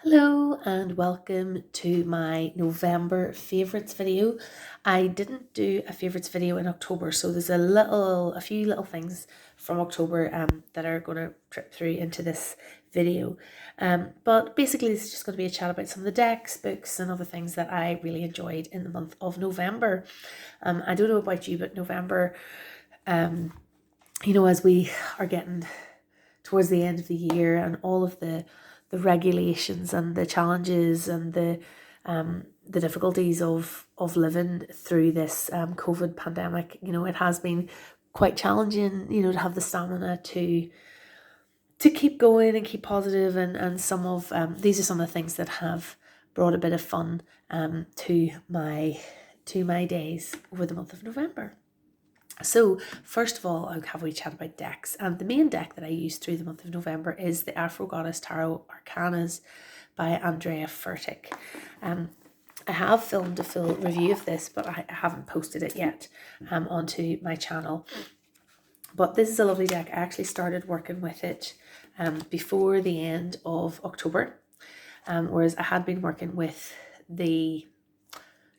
Hello and welcome to my November favourites video. I didn't do a favourites video in October, so there's a few little things from October that are going to trip through into this video. But basically it's just going to be a chat about some of the decks, books and other things that I really enjoyed in the month of November. I don't know about you, but November, as we are getting towards the end of the year and all of the regulations and the challenges and the difficulties of living through this COVID pandemic. It has been quite challenging, to have the stamina to keep going and keep positive, and some of these are some of the things that have brought a bit of fun to my days over the month of November. So first of all, I'll have a chat about decks. And the main deck that I use through the month of November is the Afro Goddess Tarot Arcanas by Andrea Furtick. I have filmed a full review of this, but I haven't posted it yet onto my channel. But this is a lovely deck. I actually started working with it before the end of October, whereas I had been working with the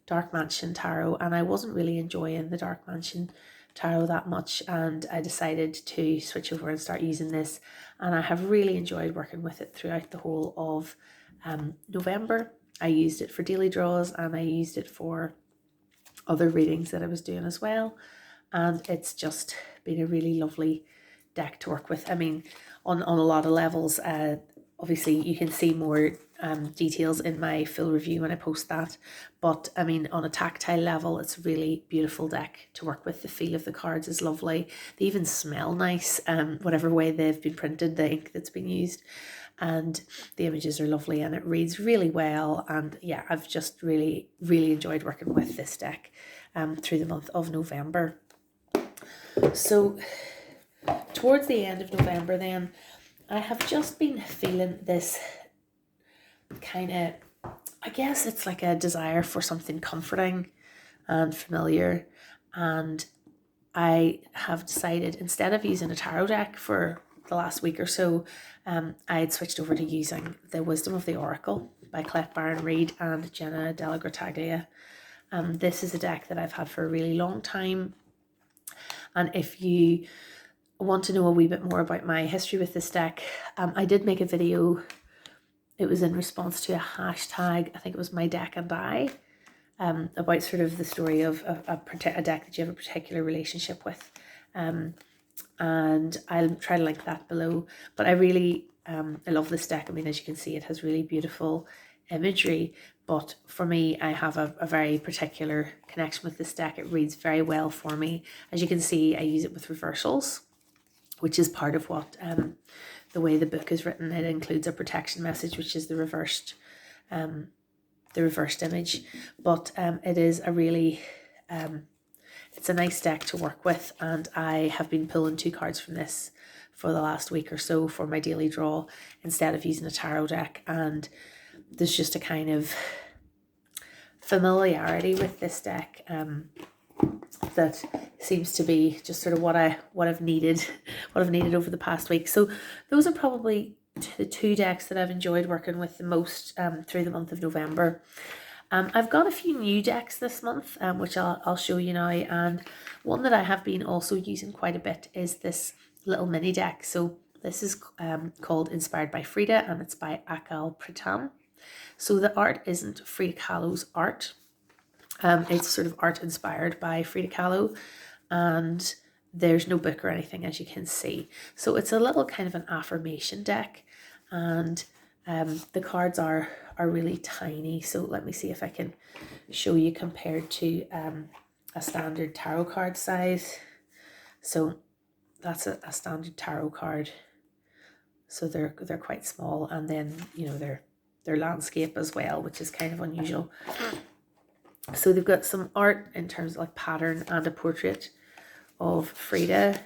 Dark Mansion Tarot, and I wasn't really enjoying the Dark Mansion Tarot that much, and I decided to switch over and start using this, and I have really enjoyed working with it throughout the whole of November. I used it for daily draws and I used it for other readings that I was doing as well, and it's just been a really lovely deck to work with. I mean, on a lot of levels, obviously you can see more details in my full review when I post that, but I mean, on a tactile level, it's a really beautiful deck to work with. The feel of the cards is lovely. They even smell nice, whatever way they've been printed, the ink that's been used, and the images are lovely and it reads really well. And yeah, I've just really enjoyed working with this deck through the month of November. So towards the end of November then, I have just been feeling this kind of, I guess it's like a desire for something comforting and familiar, and I have decided, instead of using a tarot deck for the last week or so, I had switched over to using the Wisdom of the Oracle by Clef Baron Reid and Jenna Della Grottaglia. This is a deck that I've had for a really long time, and if you want to know a wee bit more about my history with this deck, I did make a video. It was in response to a hashtag, I think it was My Deck and I, about sort of the story of a deck that you have a particular relationship with. And I'll try to link that below. But I really, I love this deck. I mean, as you can see, it has really beautiful imagery. But for me, I have a very particular connection with this deck. It reads very well for me. As you can see, I use it with reversals, which is part of what the way the book is written. It includes a protection message, which is the reversed image. But it is a really it's a nice deck to work with, and I have been pulling 2 cards from this for the last week or so for my daily draw instead of using a tarot deck, and there's just a kind of familiarity with this deck that seems to be just sort of what I've needed over the past week. So those are probably the 2 decks that I've enjoyed working with the most through the month of November. I've got a few new decks this month, which I'll show you now, and one that I have been also using quite a bit is this little mini deck. So this is called Inspired by Frida, and it's by Akal Pritam. So the art isn't Frida Kahlo's art. It's sort of art inspired by Frida Kahlo, and there's no book or anything, as you can see. So it's a little kind of an affirmation deck, and the cards are really tiny. So let me see if I can show you compared to a standard tarot card size. So that's a standard tarot card. So they're quite small, and then they're landscape as well, which is kind of unusual. So they've got some art in terms of like pattern and a portrait of Frida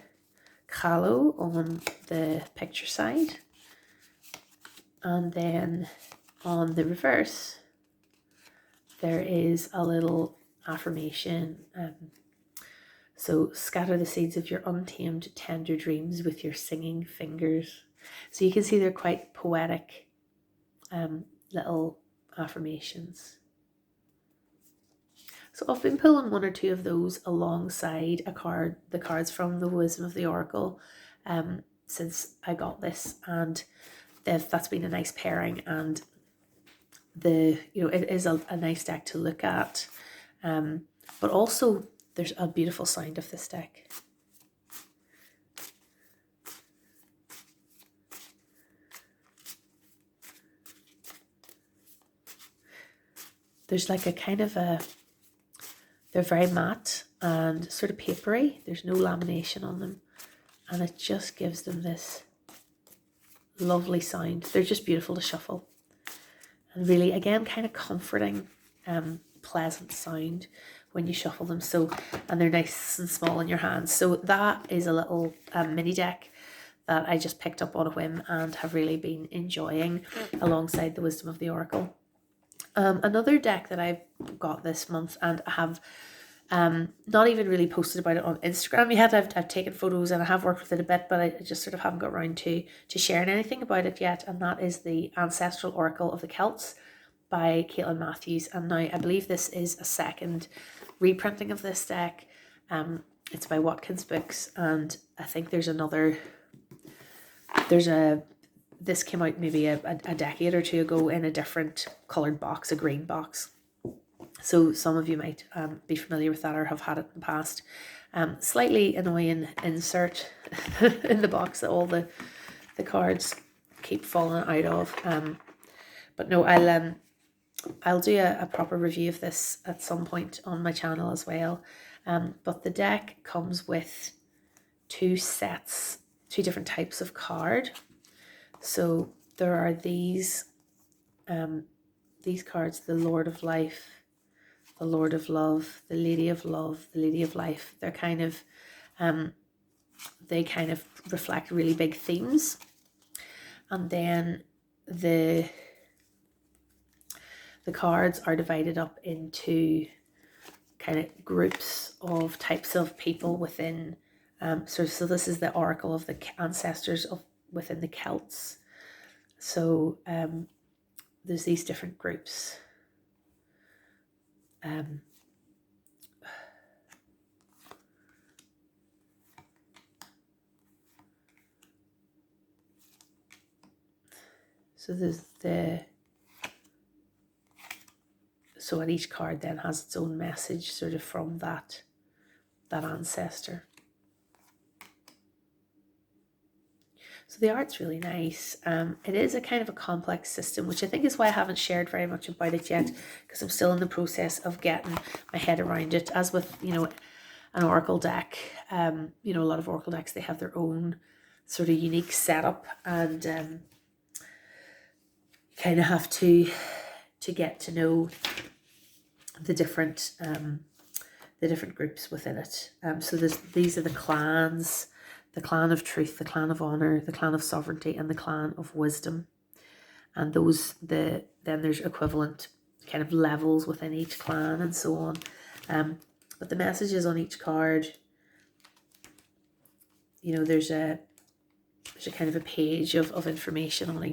Kahlo on the picture side. And then on the reverse, there is a little affirmation. So scatter the seeds of your untamed tender dreams with your singing fingers. So you can see they're quite poetic little affirmations. So I've been pulling one or two of those alongside the cards from the Wisdom of the Oracle, since I got this, and that's been a nice pairing, and it is a nice deck to look at, but also there's a beautiful sound of this deck. There's like a kind of they're very matte and sort of papery. There's no lamination on them, and it just gives them this lovely sound. They're just beautiful to shuffle, and really, again, kind of comforting, pleasant sound when you shuffle them. So, and they're nice and small in your hands. So that is a little mini deck that I just picked up on a whim and have really been enjoying alongside the Wisdom of the Oracle. Another deck that I've got this month, and I have not even really posted about it on Instagram yet. I've taken photos and I have worked with it a bit, but I just sort of haven't got around to sharing anything about it yet. And that is the Ancestral Oracle of the Celts by Caitlin Matthews. And now I believe this is a second reprinting of this deck. It's by Watkins Books, and I think this came out maybe a decade or two ago in a different coloured box, a green box. So some of you might be familiar with that or have had it in the past. Slightly annoying insert in the box that all the cards keep falling out of. But no, I'll do a proper review of this at some point on my channel as well. But the deck comes with two different types of card. So there are these cards: the Lord of Life, the Lord of Love, the Lady of Love, the Lady of Life. They're kind of they kind of reflect really big themes. And then the cards are divided up into kind of groups of types of people within. So this is the Oracle of the Ancestors within the Celts. So there's these different groups. So and each card then has its own message sort of from that ancestor. So the art's really nice. It is a kind of a complex system, which I think is why I haven't shared very much about it yet, because I'm still in the process of getting my head around it. As with, an oracle deck, a lot of oracle decks, they have their own sort of unique setup, and you kind of have to get to know the different groups within it. So these are the clans: the clan of truth, the clan of honor, the clan of sovereignty, and the clan of wisdom. And then there's equivalent kind of levels within each clan and so on. But the messages on each card, there's a kind of a page of information on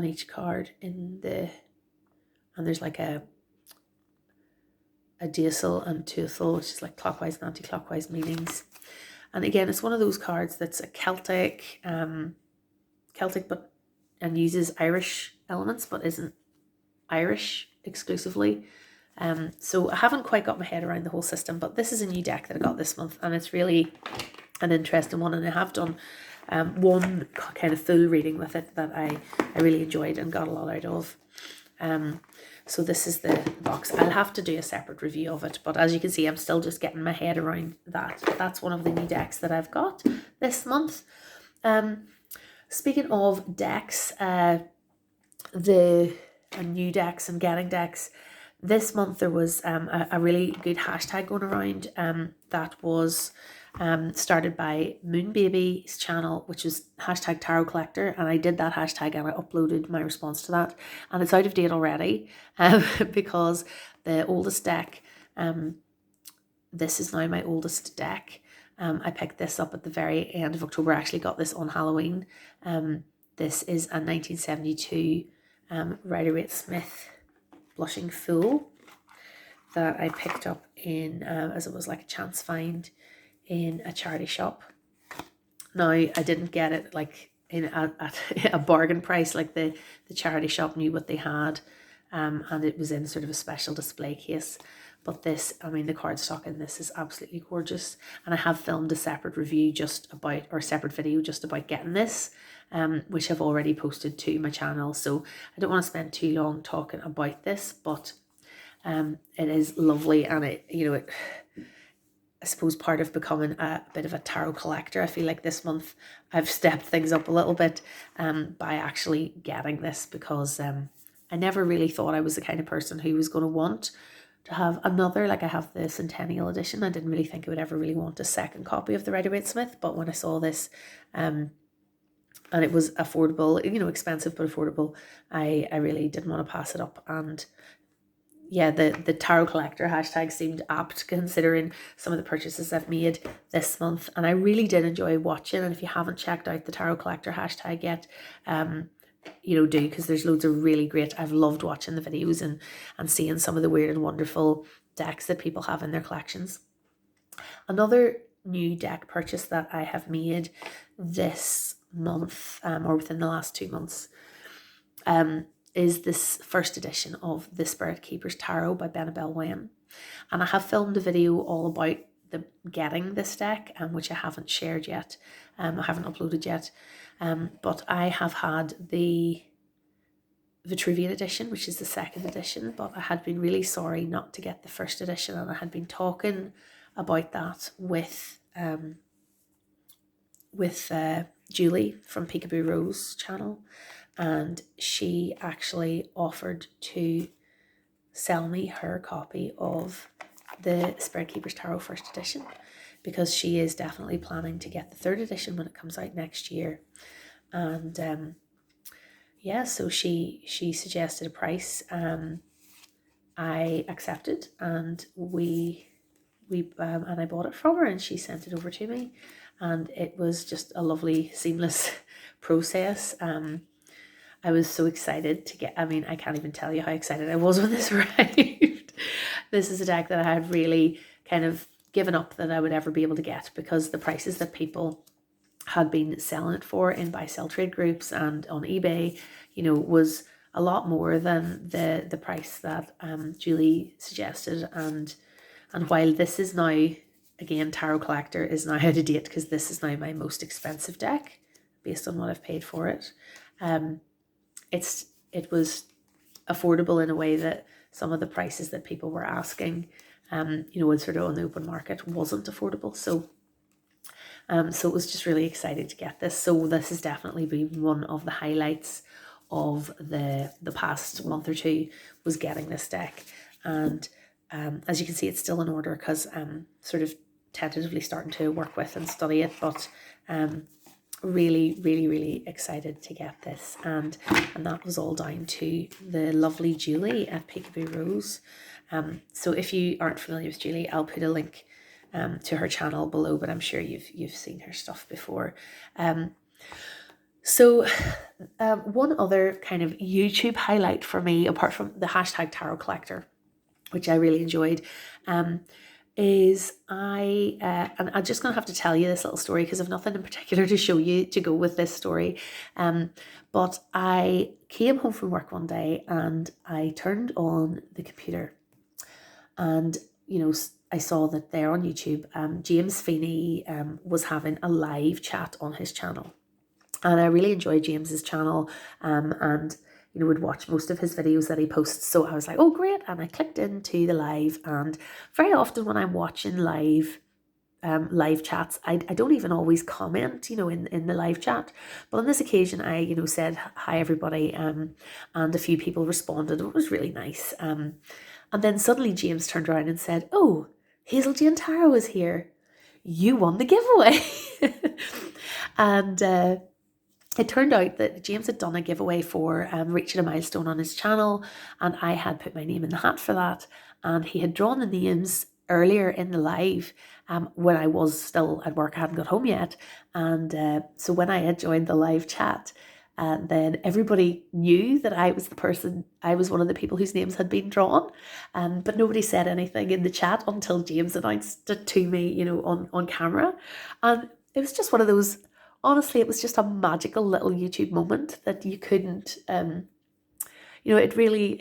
each card and there's like a daisel and tuathal, which is like clockwise and anti-clockwise meanings. And again, it's one of those cards that's a Celtic but and uses Irish elements, but isn't Irish exclusively. So I haven't quite got my head around the whole system, but this is a new deck that I got this month, and it's really an interesting one. And I have done one kind of full reading with it that I really enjoyed and got a lot out of. So this is the box. I'll have to do a separate review of it, but as you can see, I'm still just getting my head around that. That's one of the new decks that I've got this month. Speaking of decks, new decks and getting decks, this month there was a really good hashtag going around that was started by Moonbaby's channel, which is hashtag Tarot Collector, and I did that hashtag and I uploaded my response to that, and it's out of date already because the oldest deck, this is now my oldest deck. I picked this up at the very end of October. I actually got this on Halloween. This is a 1972 Rider-Waite-Smith blushing full that I picked up in, as it was like a chance find in a charity shop. Now, I didn't get it like at a bargain price, like the charity shop knew what they had, and it was in sort of a special display case. But this, I mean, the cardstock in this is absolutely gorgeous. And I have filmed a separate review just about, or a separate video just about getting this, which I've already posted to my channel. So I don't want to spend too long talking about this, but it is lovely. And it, you know, it, I suppose part of becoming a bit of a tarot collector, I feel like this month I've stepped things up a little bit by actually getting this, because I never really thought I was the kind of person who was going to want to have another, like I have the Centennial edition. I didn't really think I would ever really want a second copy of the Rider-Waite-Smith, but when I saw this and it was affordable, you know, expensive but affordable, I really didn't want to pass it up. And yeah, the tarot collector hashtag seemed apt considering some of the purchases I've made this month, and I really did enjoy watching. And if you haven't checked out the tarot collector hashtag yet, you know, do, because there's loads of really great, I've loved watching the videos and seeing some of the weird and wonderful decks that people have in their collections. Another new deck purchase that I have made this month, or within the last 2 months, is this first edition of the Spirit Keepers Tarot by Benabel Wen. And I have filmed a video all about getting this deck, which I haven't shared yet. I haven't uploaded yet. But I have had the Vitruvian edition, which is the second edition, but I had been really sorry not to get the first edition, and I had been talking about that with Julie from Peekaboo Rose channel, and she actually offered to sell me her copy of the Spirit Keepers Tarot first edition, because she is definitely planning to get the third edition when it comes out next year. And yeah, so she suggested a price. I accepted, and we and I bought it from her, and she sent it over to me, and it was just a lovely, seamless process. I was so excited to get, I mean, I can't even tell you how excited I was when this arrived. This is a deck that I had really kind of given up that I would ever be able to get, because the prices that people had been selling it for in buy-sell trade groups and on eBay, you know, was a lot more than the price that Julie suggested. And while this is now, again, Tarot Collector is now out of date, because this is now my most expensive deck based on what I've paid for it, it was affordable in a way that some of the prices that people were asking, you know, sort of on the open market, wasn't affordable. So it was just really excited to get this. So this has definitely been one of the highlights of the past month or two, was getting this deck. And as you can see, it's still in order, because I'm sort of tentatively starting to work with and study it, but really excited to get this. And that was all down to the lovely Julie at Peekaboo Rose. So if you aren't familiar with Julie, I'll put a link to her channel below, but I'm sure you've seen her stuff before. So one other kind of YouTube highlight for me, apart from the hashtag Tarot Collector, which I really enjoyed, is and I'm just going to have to tell you this little story, because I've nothing in particular to show you to go with this story. But I came home from work one day, and I turned on the computer, and, you know, I saw that there on YouTube, James Feeney was having a live chat on his channel. And I really enjoy James's channel, and, you know, would watch most of his videos that he posts. So I was like, oh, great. And I clicked into the live, and very often when I'm watching live chats, I don't even always comment, you know, in the live chat. But on this occasion, I, you know, said, hi, everybody, and a few people responded. It was really nice. And then suddenly James turned around and said, oh, Hazel Jane Tarot is here. You won the giveaway. And it turned out that James had done a giveaway for reaching a milestone on his channel, and I had put my name in the hat for that. And he had drawn the names earlier in the live when I was still at work. I hadn't got home yet. And so when I had joined the live chat, And then everybody knew that I was one of the people whose names had been drawn. But nobody said anything in the chat until James announced it to me, you know, on camera. And it was just one of those, honestly, it was just a magical little YouTube moment that you couldn't, you know, it really,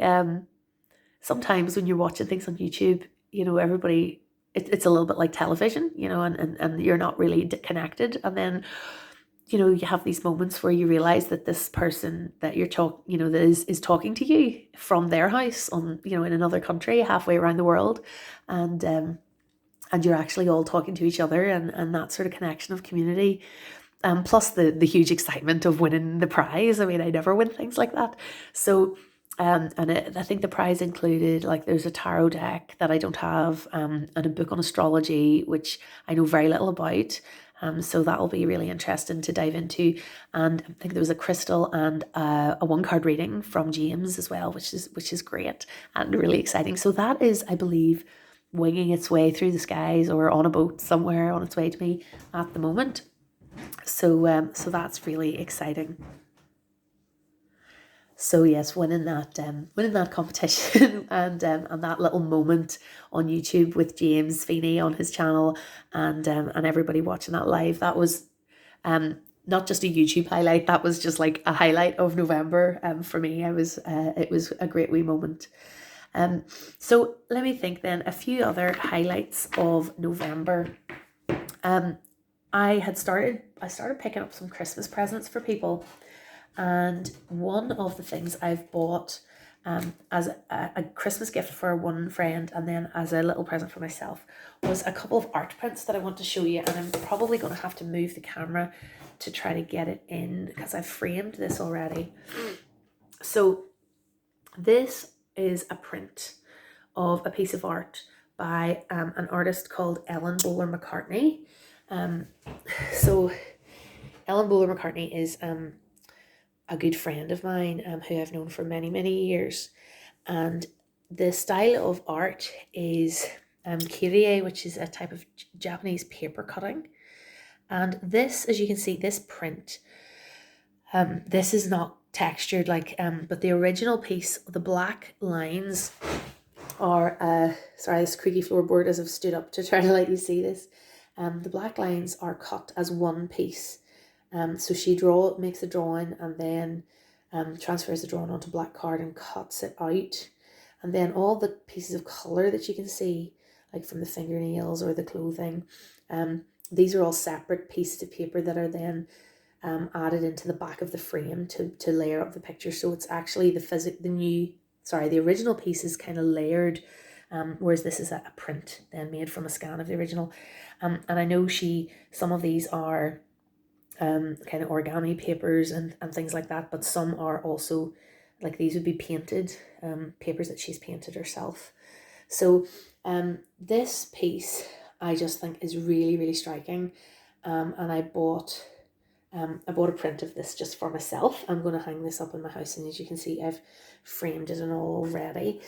sometimes when you're watching things on YouTube, you know, everybody, it's a little bit like television, you know, and you're not really connected. And then, you know, you have these moments where you realize that this person that you know, that is talking to you from their house on, you know, in another country, halfway around the world, and you're actually all talking to each other, and that sort of connection of community, plus the huge excitement of winning the prize. I mean, I never win things like that, so. I think the prize included, like, there's a tarot deck that I don't have, and a book on astrology, which I know very little about. So that'll be really interesting to dive into. And I think there was a crystal and a one-card reading from James as well, which is great and really exciting. So that is, I believe, winging its way through the skies or on a boat somewhere on its way to me at the moment. So that's really exciting. So yes, winning that competition and that little moment on YouTube with James Feeney on his channel, and everybody watching that live, that was not just a YouTube highlight, that was just like a highlight of November for me. It was a great wee moment. So let me think then, a few other highlights of November. I started picking up some Christmas presents for people. And one of the things I've bought as a Christmas gift for one friend, and then as a little present for myself, was a couple of art prints that I want to show you. And I'm probably going to have to move the camera to try to get it in, because I've framed this already. So this is a print of a piece of art by an artist called Ellen Bowler McCartney. So Ellen Bowler McCartney is a good friend of mine who I've known for many, many years. And the style of art is kirie, which is a type of Japanese paper cutting. And this, as you can see, this print, this is not textured like, but the original piece, the black lines are, sorry, this creaky floorboard as I've stood up to try to let you see this. The black lines are cut as one piece. So she makes a drawing, and then transfers the drawing onto black card and cuts it out. And then all the pieces of colour that you can see, like from the fingernails or the clothing, these are all separate pieces of paper that are then added into the back of the frame to layer up the picture. So it's actually the original piece is kind of layered, whereas this is a print then made from a scan of the original. And I know some of these are kind of origami papers and things like that, but some are also, like, these would be painted papers that she's painted herself. So this piece I just think is really, really striking, and I bought a print of this just for myself. I'm going to hang this up in my house, and as you can see, I've framed it and all already.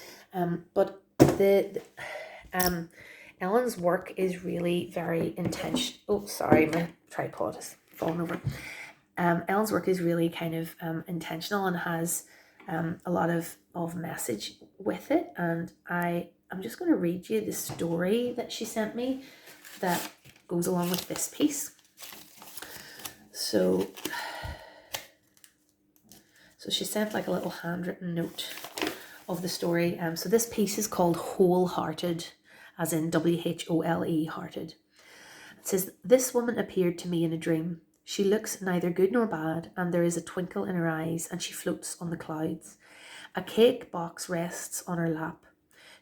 But Ellen's work is really very intentional. Oh, sorry, my tripod is falling over. Ellen's work is really kind of intentional and has a lot of message with it. And I'm just going to read you the story that she sent me that goes along with this piece. So she sent like a little handwritten note of the story. So this piece is called Wholehearted, as in WHOLE, hearted. It says, "This woman appeared to me in a dream. She looks neither good nor bad, and there is a twinkle in her eyes, and she floats on the clouds. A cake box rests on her lap.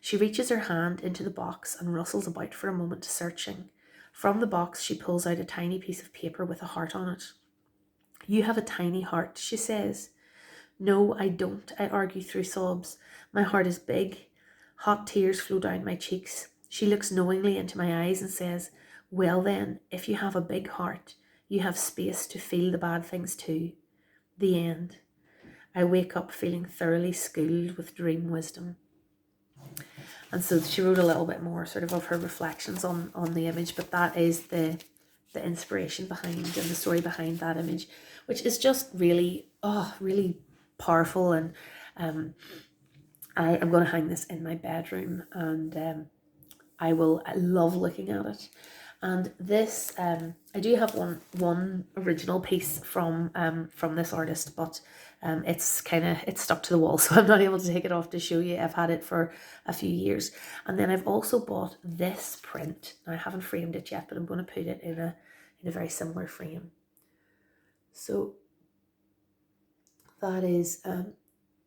She reaches her hand into the box and rustles about for a moment, searching. From the box she pulls out a tiny piece of paper with a heart on it. 'You have a tiny heart,' she says. 'No, I don't,' I argue through sobs. 'My heart is big.' Hot tears flow down my cheeks. She looks knowingly into my eyes and says, 'Well then, if you have a big heart, you have space to feel the bad things too.' The end. I wake up feeling thoroughly schooled with dream wisdom." And so she wrote a little bit more sort of her reflections on the image, but that is the the inspiration behind and the story behind that image, which is just really, really powerful. And I am going to hang this in my bedroom, and I love looking at it. And this, I do have one original piece from this artist, but it's stuck to the wall, so I'm not able to take it off to show you. I've had it for a few years. And then I've also bought this print. Now, I haven't framed it yet, but I'm going to put it in a very similar frame. So that is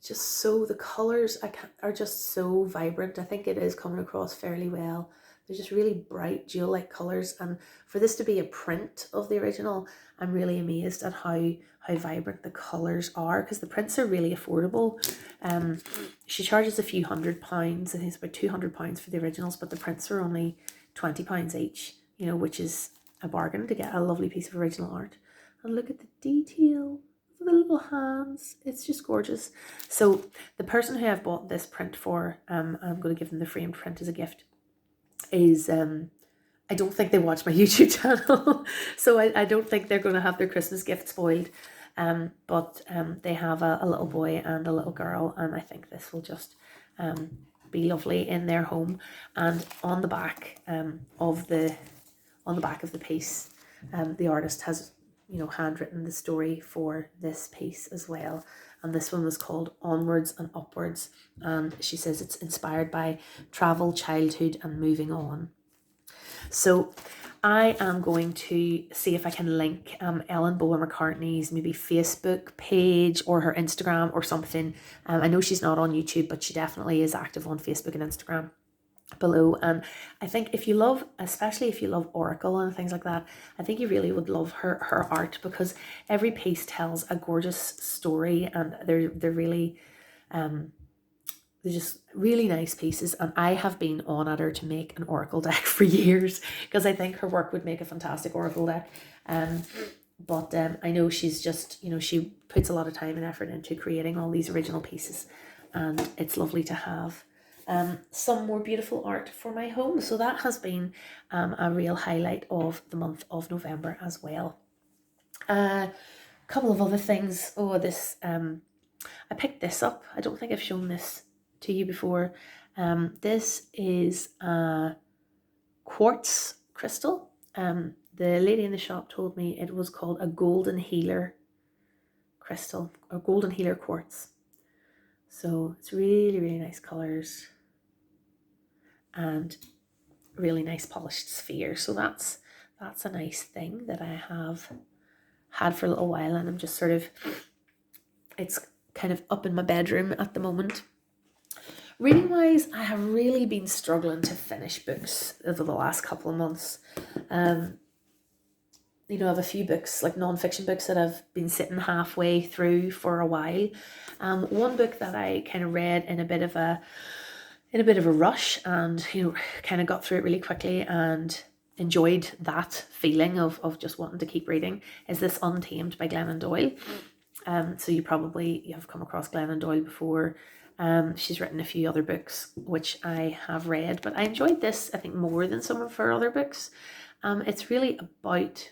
just so, the colours are just so vibrant. I think it is coming across fairly well. They're just really bright jewel-like colours, and for this to be a print of the original, I'm really amazed at how vibrant the colours are, because the prints are really affordable. She charges a few £100. I think it's about £200 for the originals, but the prints are only £20 each, you know, which is a bargain to get a lovely piece of original art. And look at the detail, the little hands, it's just gorgeous. So the person who I've bought this print for, I'm going to give them the framed print as a gift, is I don't think they watch my YouTube channel, so I don't think they're going to have their Christmas gift spoiled, but they have a little boy and a little girl, and I think this will just be lovely in their home. And on the back of the piece, the artist has, you know, handwritten the story for this piece as well. And this one was called Onwards and Upwards. And she says it's inspired by travel, childhood, and moving on. So I am going to see if I can link Ellen Bowen McCartney's maybe Facebook page or her Instagram or something. I know she's not on YouTube, but she definitely is active on Facebook and Instagram below. And I think if you love, especially if you love Oracle and things like that, I think you really would love her art, because every piece tells a gorgeous story, and they're really they're just really nice pieces. And I have been on at her to make an Oracle deck for years, because I think her work would make a fantastic Oracle deck. But I know she's just, you know, she puts a lot of time and effort into creating all these original pieces, and it's lovely to have some more beautiful art for my home. So that has been a real highlight of the month of November as well. A couple of other things. Oh, this I picked this up. I don't think I've shown this to you before. This is a quartz crystal. The lady in the shop told me it was called a golden healer crystal, or golden healer quartz. So it's really, really nice colours and really nice polished sphere. So that's a nice thing that I have had for a little while, and I'm just sort of, it's kind of up in my bedroom at the moment. Reading wise, I have really been struggling to finish books over the last couple of months. You know, I have a few books, like non-fiction books, that I've been sitting halfway through for a while. One book that I kind of read in a bit of a rush, and, you know, kind of got through it really quickly and enjoyed that feeling of just wanting to keep reading, is this Untamed by Glennon Doyle. So you have come across Glennon Doyle before. She's written a few other books which I have read, but I enjoyed this, I think, more than some of her other books. It's really about,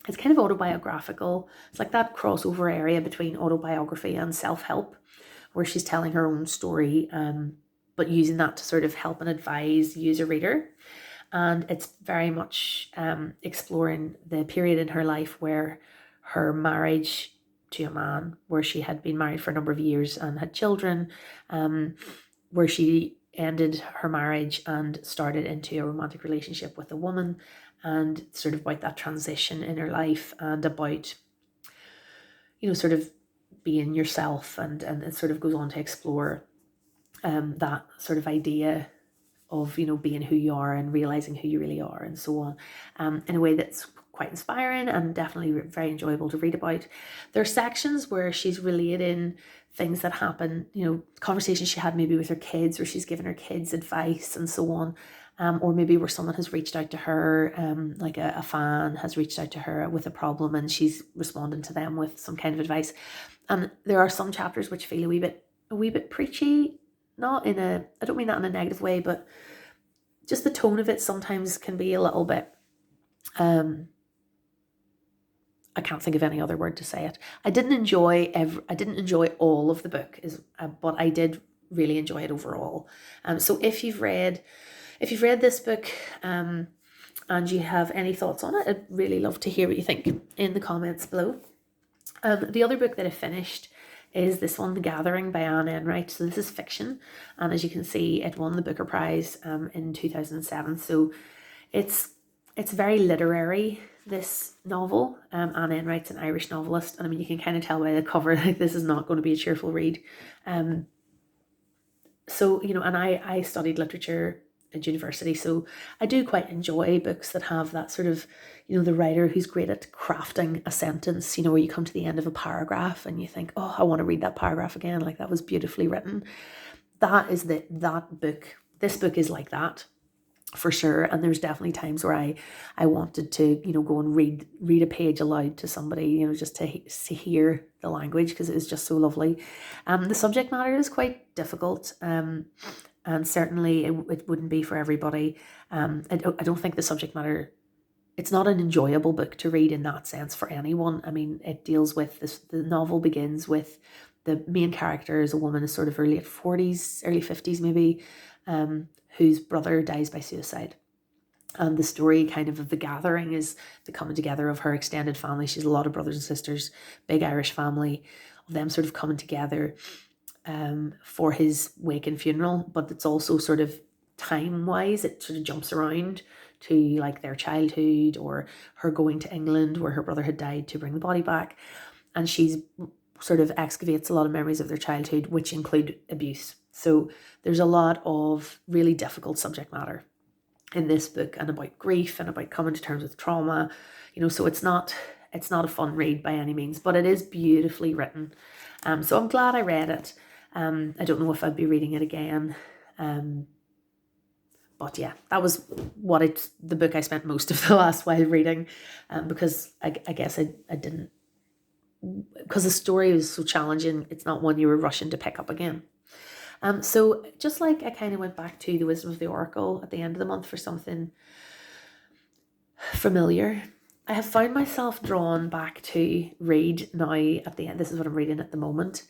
it's kind of autobiographical. It's like that crossover area between autobiography and self-help, where she's telling her own story, but using that to sort of help and advise you as a reader. And it's very much exploring the period in her life where her marriage to a man, where she had been married for a number of years and had children, where she ended her marriage and started into a romantic relationship with a woman, and sort of about that transition in her life, and about, you know, sort of being yourself, and it sort of goes on to explore that sort of idea of, you know, being who you are and realizing who you really are, and so on, in a way that's quite inspiring and definitely very enjoyable to read about. There are sections where she's relating things that happen, you know, conversations she had maybe with her kids, where she's given her kids advice and so on, or maybe where someone has reached out to her, like a fan has reached out to her with a problem, and she's responding to them with some kind of advice. And there are some chapters which feel a wee bit preachy, not in a, I don't mean that in a negative way, but just the tone of it sometimes can be a little bit I can't think of any other word to say it. I didn't enjoy all of the book, but I did really enjoy it overall. So if you've read this book, and you have any thoughts on it, I'd really love to hear what you think in the comments below. The other book that I finished is this one, The Gathering by Anne Enright. So this is fiction, and as you can see, it won the Booker Prize in 2007. So it's very literary, this novel. Anne Enright's an Irish novelist, and I mean, you can kind of tell by the cover, like, this is not going to be a cheerful read. So, you know, and I studied literature at university, so I do quite enjoy books that have that sort of, you know, the writer who's great at crafting a sentence, you know, where you come to the end of a paragraph and you think, oh, I want to read that paragraph again, like that was beautifully written. This book is like that, for sure. And there's definitely times where I wanted to, you know, go and read a page aloud to somebody, you know, just to hear the language, because it is just so lovely. The subject matter is quite difficult, and certainly it wouldn't be for everybody. I don't think the subject matter, it's not an enjoyable book to read in that sense for anyone. I mean, it deals with this, the novel begins with the main character is a woman, is sort of early 40s, early 50s maybe, whose brother dies by suicide. And the story kind of the gathering is the coming together of her extended family. She's a lot of brothers and sisters, big Irish family, of them sort of coming together for his wake and funeral. But it's also sort of time-wise, it sort of jumps around to like their childhood, or her going to England where her brother had died to bring the body back. And she's sort of excavates a lot of memories of their childhood, which include abuse. So there's a lot of really difficult subject matter in this book, and about grief and about coming to terms with trauma, you know, so it's not a fun read by any means, but it is beautifully written. So I'm glad I read it. I don't know if I'd be reading it again. But yeah, that was the book I spent most of the last while reading, because I guess I didn't, because the story was so challenging, it's not one you were rushing to pick up again. So just like I kind of went back to the Wisdom of the Oracle at the end of the month for something familiar, I have found myself drawn back to read now at the end. This is what I'm reading at the moment.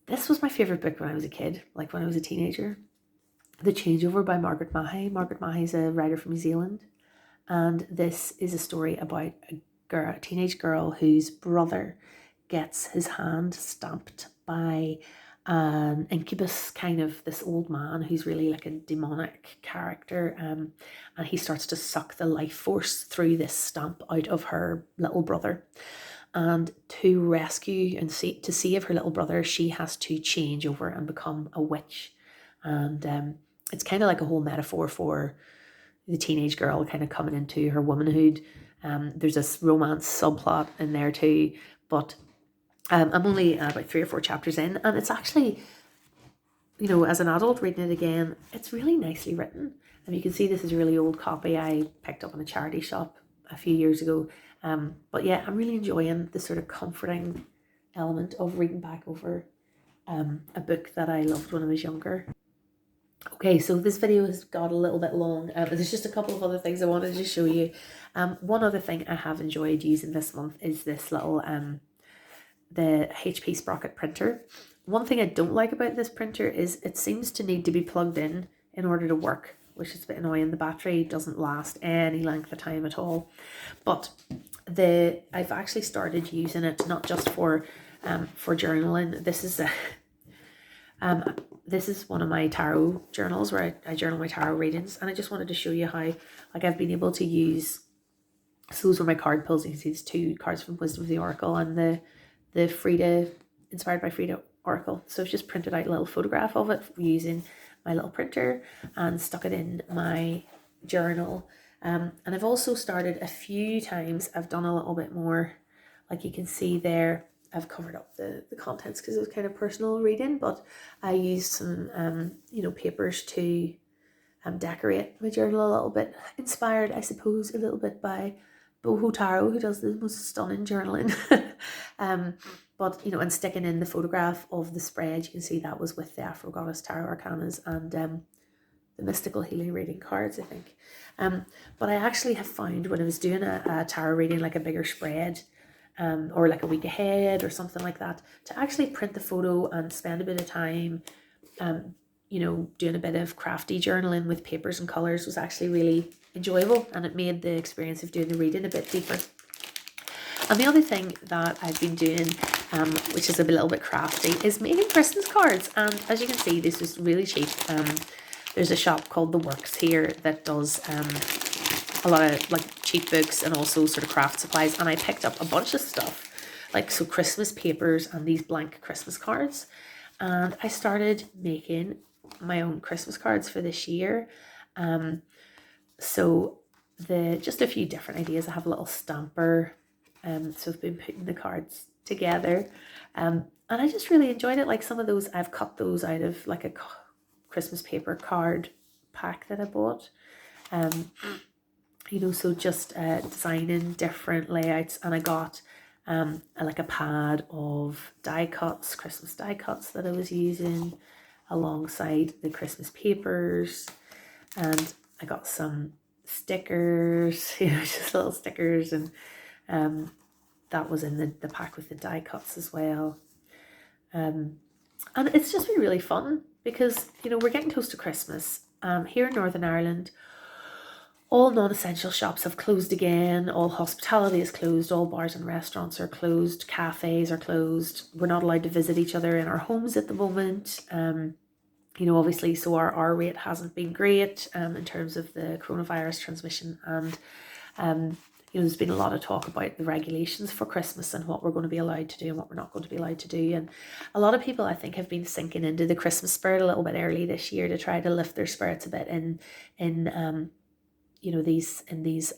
This was my favourite book when I was a kid, like when I was a teenager. The Changeover by Margaret Mahay. Margaret Mahay is a writer from New Zealand. And this is a story about a teenage girl whose brother gets his hand stamped by an incubus, kind of this old man who's really like a demonic character, and he starts to suck the life force through this stamp out of her little brother. And to rescue and to save her little brother, she has to change over and become a witch. And it's kind of like a whole metaphor for the teenage girl kind of coming into her womanhood. There's this romance subplot in there too, but I'm only about 3 or 4 chapters in, and it's actually, you know, as an adult reading it again, it's really nicely written. And you can see this is a really old copy I picked up in a charity shop a few years ago. But yeah, I'm really enjoying the sort of comforting element of reading back over a book that I loved when I was younger. Okay, so this video has got a little bit long. There's just a couple of other things I wanted to show you. One other thing I have enjoyed using this month is this little the HP Sprocket printer. One thing I don't like about this printer is it seems to need to be plugged in order to work, which is a bit annoying. The battery doesn't last any length of time at all. But I've actually started using it not just for journaling. This is one of my tarot journals where I journal my tarot readings, and I just wanted to show you how, like, I've been able to use, so those were my card pulls. You can see these 2 cards from Wisdom of the Oracle and the Frida, inspired by Frida Oracle. So I've just printed out a little photograph of it using my little printer and stuck it in my journal. And I've also started a few times, I've done a little bit more, like you can see there, I've covered up the contents because it was kind of personal reading, but I used some, you know, papers to decorate my journal a little bit, inspired, I suppose, a little bit by Boho Tarot, who does the most stunning journaling. But, you know, and sticking in the photograph of the spread, you can see that was with the Afro Goddess Tarot Arcanas and the Mystical Healing Reading cards, I think. But I actually have found when I was doing a tarot reading, like a bigger spread, or like a week ahead or something like that, to actually print the photo and spend a bit of time, you know, doing a bit of crafty journaling with papers and colours was actually really enjoyable, and it made the experience of doing the reading a bit deeper. And the other thing that I've been doing, which is a little bit crafty, is making Christmas cards. And as you can see, this is really cheap. There's a shop called The Works here that does a lot of like cheap books and also sort of craft supplies. And I picked up a bunch of stuff, like so Christmas papers and these blank Christmas cards. And I started making my own Christmas cards for this year. So just a few different ideas. I have a little stamper. So I've been putting the cards together. And I just really enjoyed it. Like some of those, I've cut those out of like a Christmas paper card pack that I bought. You know, so just designing different layouts, and I got like a pad of die cuts, Christmas die cuts that I was using alongside the Christmas papers, and I got some stickers, you know, just little stickers, and that was in the pack with the die cuts as well. And it's just been really fun because, you know, we're getting close to Christmas. Here in Northern Ireland, all non-essential shops have closed again, all hospitality is closed, all bars and restaurants are closed, cafes are closed. We're not allowed to visit each other in our homes at the moment. You know, obviously, so our rate hasn't been great in terms of the coronavirus transmission. And, you know, there's been a lot of talk about the regulations for Christmas and what we're going to be allowed to do and what we're not going to be allowed to do. And a lot of people, I think, have been sinking into the Christmas spirit a little bit early this year to try to lift their spirits a bit in you know, these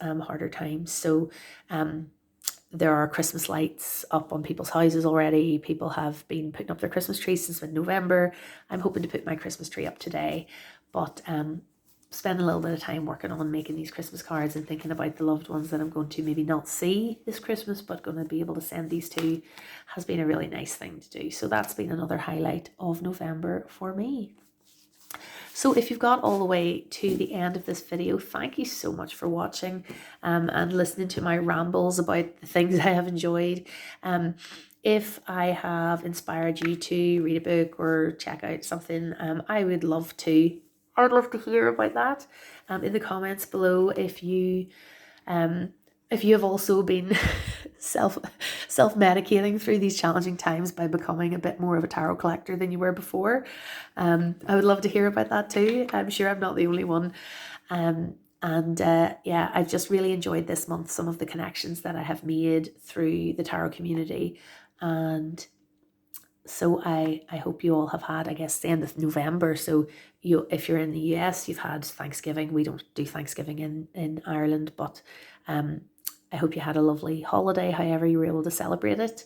harder times. So there are Christmas lights up on people's houses already. People have been putting up their Christmas trees since mid-November. I'm hoping to put my Christmas tree up today, but spend a little bit of time working on making these Christmas cards and thinking about the loved ones that I'm going to maybe not see this Christmas, but going to be able to send these to, has been a really nice thing to do. So that's been another highlight of November for me. So if you've got all the way to the end of this video, thank you so much for watching and listening to my rambles about the things I have enjoyed. If I have inspired you to read a book or check out something, I would love to. I would love to hear about that in the comments below. If you have also been self-medicating through these challenging times by becoming a bit more of a tarot collector than you were before, I would love to hear about that too. I'm sure I'm not the only one. Yeah, I've just really enjoyed this month, some of the connections that I have made through the tarot community. And so I hope you all have had, I guess, the end of November. So if you're in the US, you've had Thanksgiving. We don't do Thanksgiving in Ireland, but I hope you had a lovely holiday, however you were able to celebrate it.